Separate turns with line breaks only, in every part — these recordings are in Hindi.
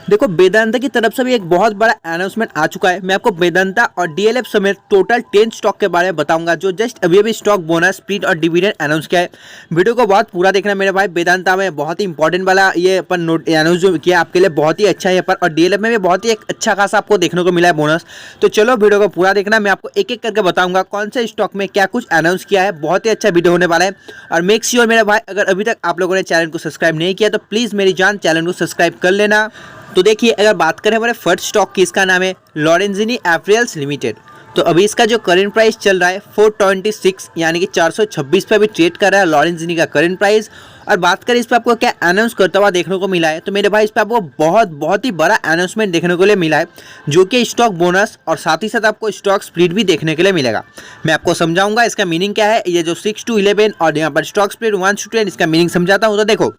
देखो वेदांता की तरफ से भी एक बहुत बड़ा अनाउंसमेंट आ चुका है। मैं आपको वेदांता और डीएलएफ समेत टोटल 10 स्टॉक के बारे में बताऊंगा जो जस्ट अभी अभी स्टॉक बोनस स्प्लिट और डिविडेंड अनाउंस किया है। वीडियो को बहुत पूरा देखना मेरे भाई। वेदांता में बहुत ही इंपॉर्टेंट वाला ये अपन नोट अनाउंस जो किया आपके लिए बहुत ही अच्छा है यहाँ पर, और डीएलएफ में भी बहुत ही एक अच्छा खासा आपको देखने को मिला है बोनस। तो चलो वीडियो को पूरा देखना, मैं आपको एक एक करके बताऊंगा कौन से स्टॉक में क्या कुछ अनाउंस किया है। बहुत ही अच्छा वीडियो होने वाला है। और मेक श्योर मेरे भाई अगर अभी तक आप लोगों ने चैनल को सब्सक्राइब नहीं किया तो प्लीज़ मेरी जान चैनल को सब्सक्राइब कर लेना। तो देखिए अगर बात करें हमारे फर्स्ट स्टॉक की, इसका नाम है लॉरेंजिनी एप्रिल्स लिमिटेड। तो अभी इसका जो करंट प्राइस चल रहा है 426 यानी कि 426 पे अभी ट्रेड कर रहा है लॉरेंजिनी का करंट प्राइस। और बात करें इस पर आपको क्या अनाउंस करता हुआ देखने को मिला है, तो मेरे भाई इस पर आपको बहुत ही बड़ा अनाउंसमेंट देखने को लिए मिला है जो कि स्टॉक बोनस और साथ ही साथ आपको स्टॉक स्प्लिट भी देखने के लिए मिलेगा। मैं आपको समझाऊंगा इसका मीनिंग क्या है। ये जो 6 to 11 और यहाँ पर स्टॉक स्प्लिट 1 to 10 इसका मीनिंग समझाता हूँ। तो देखो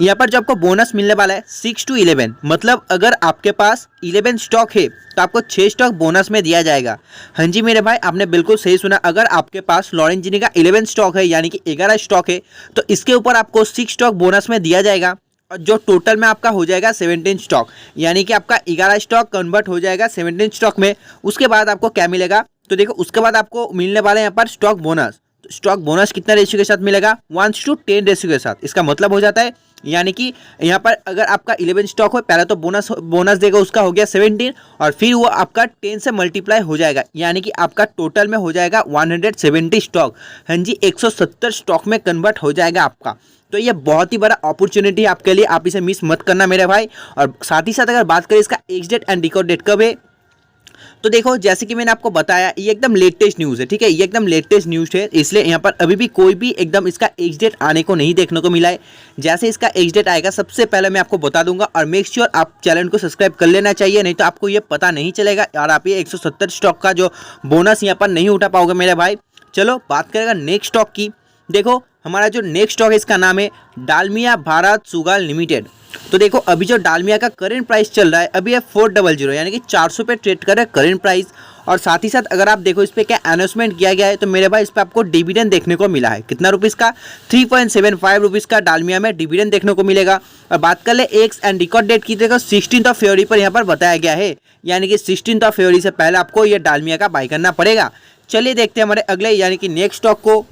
यहाँ पर जो आपको बोनस मिलने वाला है 6 to 11, मतलब अगर आपके पास 11 स्टॉक है तो आपको 6 स्टॉक बोनस में दिया जाएगा। हाँ जी मेरे भाई आपने बिल्कुल सही सुना। अगर आपके पास लॉरेंजिनी का 11 स्टॉक है यानी कि 11 स्टॉक है तो इसके ऊपर आपको 6 स्टॉक बोनस में दिया जाएगा, और जो टोटल में आपका हो जाएगा 17 स्टॉक, यानी कि आपका 11 स्टॉक कन्वर्ट हो जाएगा 17 स्टॉक में। उसके बाद आपको क्या मिलेगा, तो देखो उसके बाद आपको मिलने वाला है यहाँ पर स्टॉक बोनस। स्टॉक बोनस कितना रेशियो के साथ मिलेगा, 1 to 10 रेशियो के साथ। इसका मतलब हो जाता है यानी कि यहाँ पर अगर आपका 11 स्टॉक हो, पहले तो बोनस देगा उसका हो गया 17, और फिर वो आपका 10 से मल्टीप्लाई हो जाएगा, यानी कि आपका टोटल में हो जाएगा 170 स्टॉक। हाँ जी 170 स्टॉक में कन्वर्ट हो जाएगा आपका। तो ये बहुत ही बड़ा अपॉर्चुनिटी है आपके लिए, आप इसे मिस मत करना मेरे भाई। और साथ ही साथ अगर बात करें इसका ex date and record date कब है, तो देखो जैसे कि मैंने आपको बताया ये एकदम लेटेस्ट न्यूज़ है, ठीक है, ये एकदम लेटेस्ट न्यूज़ है, इसलिए यहाँ पर अभी भी कोई भी एकदम इसका एक्स डेट आने को नहीं देखने को मिला है। जैसे इसका एक्स डेट आएगा सबसे पहले मैं आपको बता दूंगा। और मेक श्योर आप चैनल को सब्सक्राइब कर लेना चाहिए, नहीं तो आपको ये पता नहीं चलेगा और आप ये 170 स्टॉक का जो बोनस यहाँ पर नहीं उठा पाओगे मेरे भाई। चलो बात करेगा नेक्स्ट स्टॉक की। देखो हमारा जो नेक्स्ट स्टॉक है इसका नाम है डालमिया भारत शुगर लिमिटेड। तो देखो अभी जो डालमिया का करंट प्राइस चल रहा है अभी है 400 यानी कि 400 पे ट्रेड कर रहा है करंट प्राइस। और साथ ही साथ अगर आप देखो इस पर क्या अनाउंसमेंट किया गया है, तो मेरे भाई इस पर आपको डिविडेंड देखने को मिला है। कितना रुपीज़ का, 3.75 रुपीज़ का डालमिया में डिविडेंड देखने को मिलेगा। और बात कर ले एक्स एंड रिकॉर्ड डेट की, देखो 16 फरवरी पर यहाँ पर बताया गया है, यानी कि 16 फरवरी से पहले आपको ये डालमिया का बाई करना पड़ेगा। चलिए देखते हैं हमारे अगले यानी कि नेक्स्ट स्टॉक को।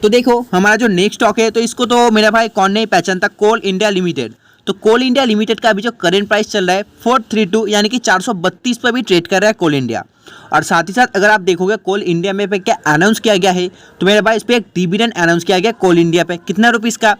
तो देखो हमारा जो नेक्स्ट स्टॉक है तो इसको तो मेरा भाई कौन नहीं पहचानता, कोल इंडिया लिमिटेड। तो कोल इंडिया लिमिटेड का अभी जो करंट प्राइस चल रहा है 432 यानी कि 432 पर भी ट्रेड कर रहा है कोल इंडिया। और साथ ही साथ अगर आप देखोगे कोल इंडिया में पे क्या अनाउंस किया गया है, तो मेरे भाई इस पर एक डिविडेंड अनाउंस किया गया कोल इंडिया पे। कितना रुपीज़ का,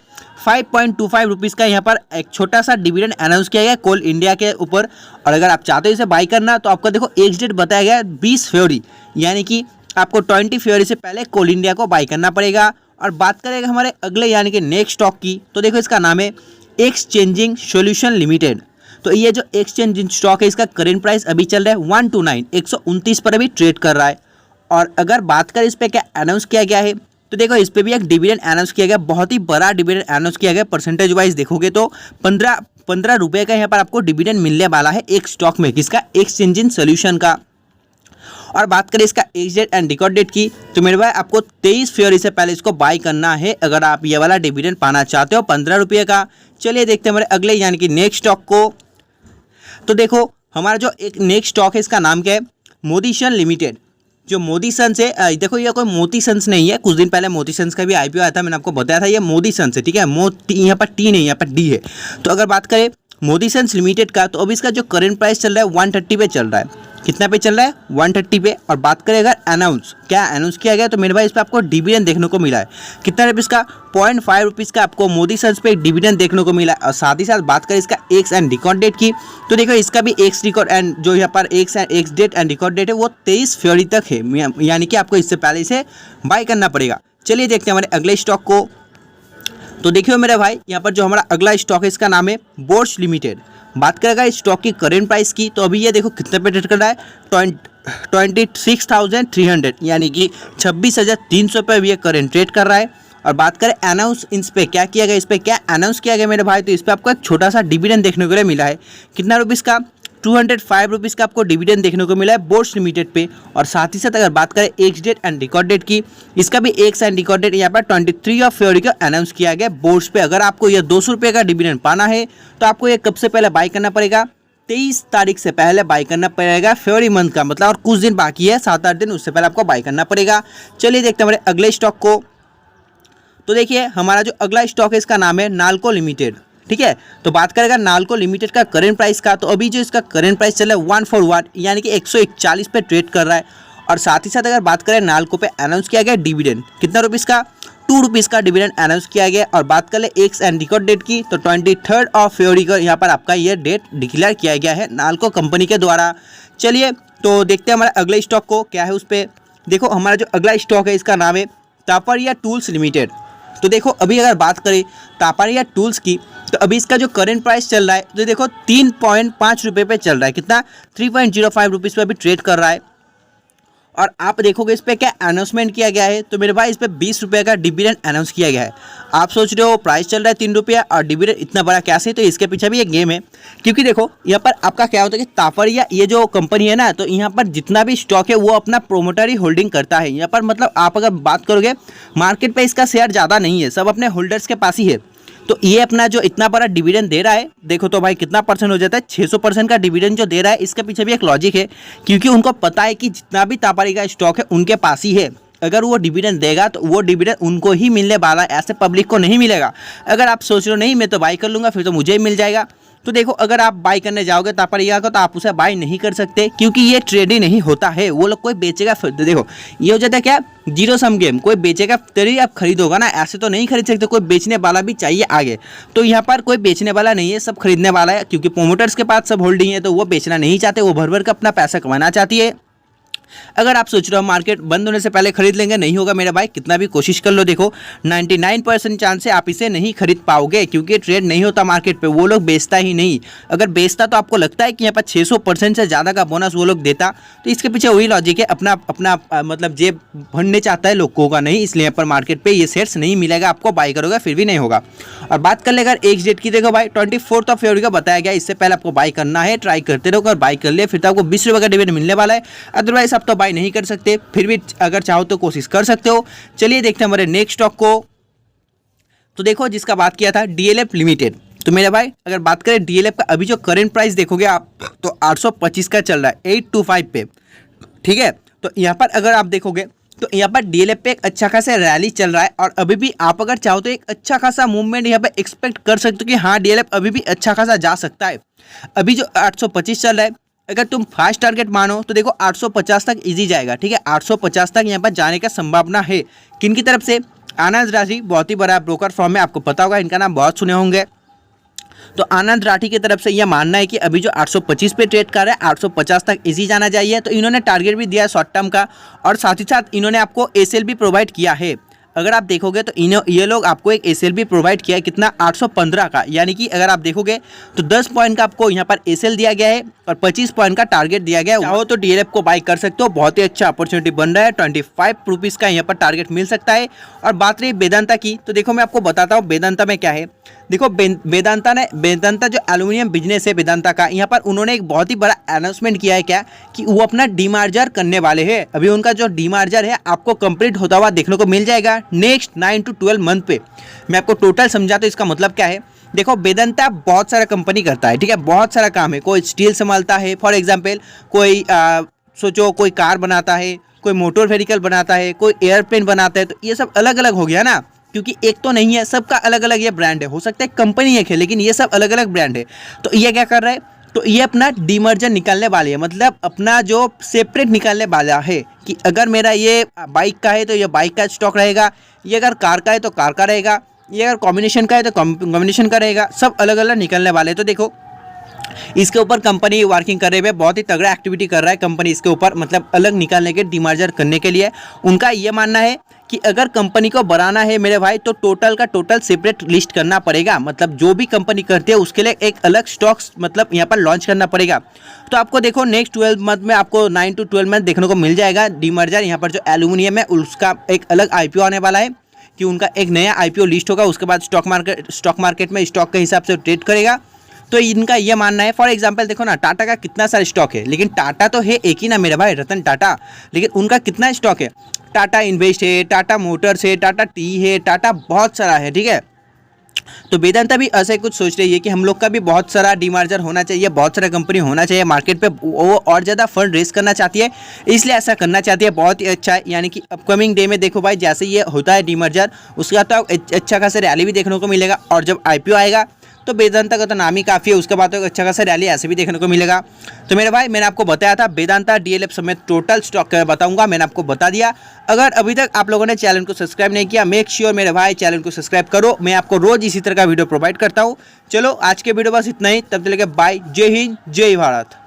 5.25 रुपीज़ का यहाँ पर एक छोटा सा डिविडेंड अनाउंस किया गया कोल इंडिया के ऊपर। और अगर आप चाहते हो इसे बाई करना तो आपका देखो एक्स डेट बताया गया है 20 फरवरी, यानी कि आपको 20 फरवरी से पहले कोल इंडिया को बाई करना पड़ेगा। और बात करेंगे हमारे अगले यानी कि नेक्स्ट स्टॉक की, तो देखो इसका नाम है एक्सचेंजिंग सॉल्यूशन लिमिटेड। तो ये जो एक्सचेंजिंग स्टॉक है इसका करंट प्राइस अभी चल रहा है 129 129 पर अभी ट्रेड कर रहा है। और अगर बात करें इस पर क्या अनाउंस किया गया है, तो देखो इस पर भी एक डिविडेंड अनाउंस किया गया, बहुत ही बड़ा डिविडेंड अनाउंस किया गया। परसेंटेज वाइज देखोगे तो 15 रुपये का यहाँ पर आपको डिविडेंड मिलने वाला है एक स्टॉक में, किसका, एक्सचेंजिंग सॉल्यूशन का। और बात करें इसका ex date and record date की, तो मेरे भाई आपको 23 फरवरी से पहले इसको बाई करना है अगर आप ये वाला डिविडेंड पाना चाहते हो 15 रुपये का। चलिए देखते हैं हमारे अगले यानी कि नेक्स्ट स्टॉक को। तो देखो हमारा जो एक नेक्स्ट स्टॉक है इसका नाम क्या है, मोदी सन लिमिटेड। जो मोदी सन्स है, देखो ये कोई मोती सन्स नहीं है, कुछ दिन पहले मोती सन्स का भी आईपीओ आया था, मैंने आपको बताया था ये मोदी सन्स है, ठीक है, यहाँ पर टी नहीं यहाँ पर डी है। तो अगर बात करें मोदी सन्स लिमिटेड का, तो अभी इसका जो करंट प्राइस चल रहा है 130 पे चल रहा है। कितना पे चल रहा है, 130 पे। और बात करें अगर क्या अनाउंस किया गया, तो मेरे भाई इस पर आपको डिविडेंड देखने को मिला है। कितना रुपीज़ का, 0.5 रुपीज़ का आपको मोदी सन्स पे डिविडेंड देखने को मिला है। और साथ ही साथ बात करें इसका एक्स एंड रिकॉर्ड डेट की, तो देखो इसका भी एक्स रिकॉर्ड एंड जो यहाँ पर ex date and record date है वो 23 फरवरी तक है, यानी कि आपको इससे पहले इसे बाई करना पड़ेगा। चलिए देखते हैं हमारे अगले स्टॉक को। तो देखिए मेरे भाई यहाँ पर जो हमारा अगला स्टॉक है इसका नाम है बोर्स लिमिटेड। बात करेगा इस स्टॉक की करंट प्राइस की, तो अभी ये देखो कितने पे ट्रेड कर रहा है, 26,300 यानी कि 26,300 पे ये करंट ट्रेड कर रहा है। और बात करें अनाउंस इस पे क्या किया गया, इस पे क्या अनाउंस किया गया मेरे भाई, तो इस पे आपको एक छोटा सा डिविडेंड देखने को मिला है। कितना रुपीज़ का, 205 रुपीज़ का आपको डिविडेंड देखने को मिला है बोर्ड्स लिमिटेड पे। और साथ ही साथ अगर बात करें ex date and record date की, इसका भी एक्स एंड रिकॉर्ड डेट यहाँ पर 23 फरवरी को अनाउंस किया गया बोर्ड्स पे। अगर आपको यह 200 रुपये का डिविडेंड पाना है तो आपको ये कब से पहले बाई करना पड़ेगा, 23 तारीख से पहले बाई करना पड़ेगा फरवरी मंथ का, मतलब और कुछ दिन बाकी है, 7-8 दिन, उससे पहले आपको बाई करना पड़ेगा। चलिए देखते हैं हमारे अगले स्टॉक को। तो देखिए हमारा जो अगला स्टॉक है इसका नाम है नाल्को लिमिटेड। ठीक है, तो बात करेगा नाल्को लिमिटेड का करंट प्राइस का, तो अभी जो इसका करंट प्राइस चल रहा है 141 यानी कि 141 पे ट्रेड कर रहा है। और साथ ही साथ अगर बात करें नाल्को पे अनाउंस किया गया डिविडेंड कितना रुपीज़ का, 2 रुपीज़ का डिविडेंड अनाउंस किया गया। और बात कर ले एक्स एंड रिकॉर्ड डेट की, तो 23 फरवरी को यहाँ पर आपका ये डेट डिक्लेयर किया गया है नाल्को कंपनी के द्वारा। चलिए तो देखते हैं हमारे अगले स्टॉक को क्या है उस पर। देखो हमारा जो अगला स्टॉक है इसका नाम है तापरिया टूल्स लिमिटेड। तो देखो अभी अगर बात करें तापरिया टूल्स की, तो अभी इसका जो करंट प्राइस चल रहा है तो देखो 3.5 रुपये पे चल रहा है, कितना 3.05 रुपीज़ पे अभी ट्रेड कर रहा है। और आप देखोगे इस पर क्या अनाउंसमेंट किया गया है, तो मेरे भाई इस पर 20 रुपये का डिविडेंड अनाउंस किया गया है। आप सोच रहे हो प्राइस चल रहा है 3 रुपया और डिविडेंड इतना बड़ा कैसे, तो इसके पीछे भी एक गेम है। क्योंकि देखो यहाँ पर आपका क्या होता है कि तापरिया ये जो कंपनी है ना, तो यहाँ पर जितना भी स्टॉक है वो अपना प्रोमोटर ही होल्डिंग करता है। यहाँ पर मतलब आप अगर बात करोगे मार्केट पर इसका शेयर ज़्यादा नहीं है, सब अपने होल्डर्स के पास ही है। तो ये अपना जो इतना बड़ा डिविडेंड दे रहा है, देखो तो भाई कितना परसेंट हो जाता है, 600% का डिविडेंड जो दे रहा है। इसके पीछे भी एक लॉजिक है, क्योंकि उनको पता है कि जितना भी तापारी का स्टॉक है उनके पास ही है। अगर वो डिविडेंड देगा तो वो डिविडेंड उनको ही मिलने वाला है, ऐसे पब्लिक को नहीं मिलेगा। अगर आप सोच रहे हो नहीं मैं तो बाई कर लूँगा फिर तो मुझे ही मिल जाएगा, तो देखो अगर आप बाई करने जाओगे तापरिया को तो आप उसे बाई नहीं कर सकते, क्योंकि ये ट्रेड ही नहीं होता है। वो लोग कोई बेचेगा फिर देखो ये हो जाता है क्या, जीरो सम गेम। कोई बेचेगा तभी आप खरीदोगा ना, ऐसे तो नहीं खरीद सकते, कोई बेचने वाला भी चाहिए आगे। तो यहाँ पर कोई बेचने वाला नहीं है, सब खरीदने वाला है, क्योंकि प्रोमोटर्स के पास सब होल्डिंग है, तो वो बेचना नहीं चाहते, वो भर भर कर अपना पैसा कमाना चाहती है। अगर आप सोच रहे हो मार्केट बंद होने से पहले खरीद लेंगे, नहीं होगा मेरे भाई, कितना भी कोशिश कर लो, देखो 99% चांस है आप इसे नहीं खरीद पाओगे, क्योंकि ट्रेड नहीं होता मार्केट पे, वो लोग बेचता ही नहीं। अगर बेचता तो आपको लगता है कि यहाँ पर 600% से ज़्यादा का बोनस वो लोग देता, तो इसके पीछे वही लॉजिक है, अपना अपना मतलब जेब भरने चाहता है लोगों का, नहीं, इसलिए यहाँ पर मार्केट पर ये शेयर्स नहीं मिलेगा आपको, बाई करोगे फिर भी नहीं होगा। और बात कर ले अगर एक्स डेट की, देखो भाई 24 फरवरी का बताया गया, इससे पहले आपको बाई करना है, ट्राई करते रहो, अगर बाई कर लिया फिर तो आपको 20 रुपये का डिविडेंड मिलने वाला है। अदरवाइज आप तो बाई नहीं कर सकते, फिर भी अगर चाहो तो कोशिश कर सकते हो। चलिए देखते हैं हमारे नेक्स्ट स्टॉक को। तो देखो जिसका बात किया था डीएलएफ लिमिटेड, तो मेरे भाई अगर बात करें डीएलएफ का अभी जो करंट प्राइस देखोगे आप तो 825 का चल रहा है 825 पे। ठीक है, तो यहाँ पर अगर आप देखोगे तो यहाँ पर डीएलएफ पे एक अच्छा खासा रैली चल रहा है, और अभी भी आप अगर चाहो तो एक अच्छा खासा मूवमेंट यहाँ पे एक्सपेक्ट कर सकते हो कि हाँ डीएलएफ अभी भी अच्छा खासा जा सकता है। अभी जो 825 चल रहा है, अगर तुम फास्ट टारगेट मानो तो देखो 850 तक इजी जाएगा। ठीक है, 850 तक यहाँ पर जाने का संभावना है। किन की तरफ से, आनंद राशि बहुत ही बड़ा ब्रोकर फॉर्म है, आपको पता होगा, इनका नाम बहुत सुने होंगे। तो आनंद राठी की तरफ से यह मानना है कि अभी जो 825 पे ट्रेड कर रहा है 850 तक इजी जाना चाहिए। तो इन्होंने टारगेट भी दिया है शॉर्ट टर्म का, और साथ ही साथ इन्होंने आपको एसएल भी प्रोवाइड किया है। अगर आप देखोगे तो ये लोग आपको एक एसएल भी प्रोवाइड किया है, कितना 815 का, यानी कि अगर आप देखोगे तो 10 पॉइंट का आपको यहाँ पर एसएल दिया गया है और 25 पॉइंट का टारगेट दिया गया है। चाहो तो डीएलएफ को बाई कर सकते हो, बहुत ही अच्छा अपॉर्चुनिटी बन रहा है, 25 रुपीज़ का यहाँ पर टारगेट मिल सकता है। और बात रही वेदांता की, तो देखो मैं आपको बताता हूँ वेदांता में क्या है। देखो वेदांता जो एल्यूमिनियम बिजनेस है वेदांता का, यहाँ पर उन्होंने एक बहुत ही बड़ा अनाउंसमेंट किया है क्या, कि वो अपना डीमार्जर करने वाले हैं। अभी उनका जो डीमार्जर है आपको कंप्लीट होता हुआ देखने को मिल जाएगा नेक्स्ट 9 to 12 मंथ पे। मैं आपको टोटल समझा तो इसका मतलब क्या है। देखो वेदांता बहुत सारा कंपनी करता है, ठीक है, बहुत सारा काम है। कोई स्टील संभालता है, फॉर एग्जाम्पल कोई सोचो कोई कार बनाता है, कोई मोटर व्हीकल बनाता है, कोई एयरप्लेन बनाता है। तो ये सब अलग अलग हो गया ना, क्योंकि एक तो नहीं है, सबका अलग अलग ये ब्रांड है। हो सकता है कंपनी एक है लेकिन ये सब अलग अलग ब्रांड है। तो ये क्या कर रहा है, तो ये अपना डीमर्जर निकालने वाली है, मतलब अपना जो सेपरेट निकालने वाला है, कि अगर मेरा ये बाइक का है तो ये बाइक का स्टॉक रहेगा, ये अगर कार का है तो कार का रहेगा, ये अगर कॉम्बिनेशन का है तो कॉम्बिनेशन का रहेगा, सब अलग अलग निकलने वाले। तो देखो इसके ऊपर कंपनी वर्किंग कर रही है, बहुत ही तगड़ा एक्टिविटी कर रहा है कंपनी इसके ऊपर, मतलब अलग निकालने के डीमर्जर करने के लिए। उनका ये मानना है कि अगर कंपनी को बढ़ाना है मेरे भाई तो टोटल का टोटल सेपरेट लिस्ट करना पड़ेगा, मतलब जो भी कंपनी करती है उसके लिए एक अलग स्टॉक्स मतलब यहाँ पर लॉन्च करना पड़ेगा। तो आपको देखो नेक्स्ट 12 मंथ में आपको 9 to 12 मंथ देखने को मिल जाएगा डीमर्जर। यहाँ पर जो एल्यूमिनियम है उसका एक अलग IPO आने वाला है, कि उनका एक नया IPO लिस्ट होगा, उसके बाद स्टॉक मार्केट में स्टॉक के हिसाब से ट्रेड करेगा। तो इनका ये मानना है, फॉर एग्जांपल देखो ना, टाटा का कितना सारा स्टॉक है, लेकिन टाटा तो है एक ही ना मेरे भाई, रतन टाटा, लेकिन उनका कितना स्टॉक है, टाटा इन्वेस्ट है, टाटा मोटर्स है, टाटा टी है, टाटा बहुत सारा है, ठीक है। तो वेदांता भी ऐसे कुछ सोच रही है कि हम लोग का भी बहुत सारा डीमर्जर होना चाहिए, बहुत सारा कंपनी होना चाहिए मार्केट पे, वो और ज़्यादा फंड रेस करना चाहती है, इसलिए ऐसा करना चाहती है। बहुत ही अच्छा है, यानी कि अपकमिंग डे में देखो भाई, जैसे ये होता है डीमर्जर, उसका तो अच्छा खासा रैली भी देखने को मिलेगा, और जब IPO आएगा तो वेदांता का तो नाम ही काफ़ी है, उसके बाद तो अच्छा खासा रैली ऐसे भी देखने को मिलेगा। तो मेरे भाई मैंने आपको बताया था वेदांता DLF समेत टोटल स्टॉक बताऊंगा, मैंने आपको बता दिया। अगर अभी तक आप लोगों ने चैनल को सब्सक्राइब नहीं किया, मेक श्योर मेरे भाई चैनल को सब्सक्राइब करो, मैं आपको रोज इसी तरह का वीडियो प्रोवाइड करता हूँ। चलो आज के वीडियो बस इतना ही, तब तक के बाय, जय हिंद जय भारत।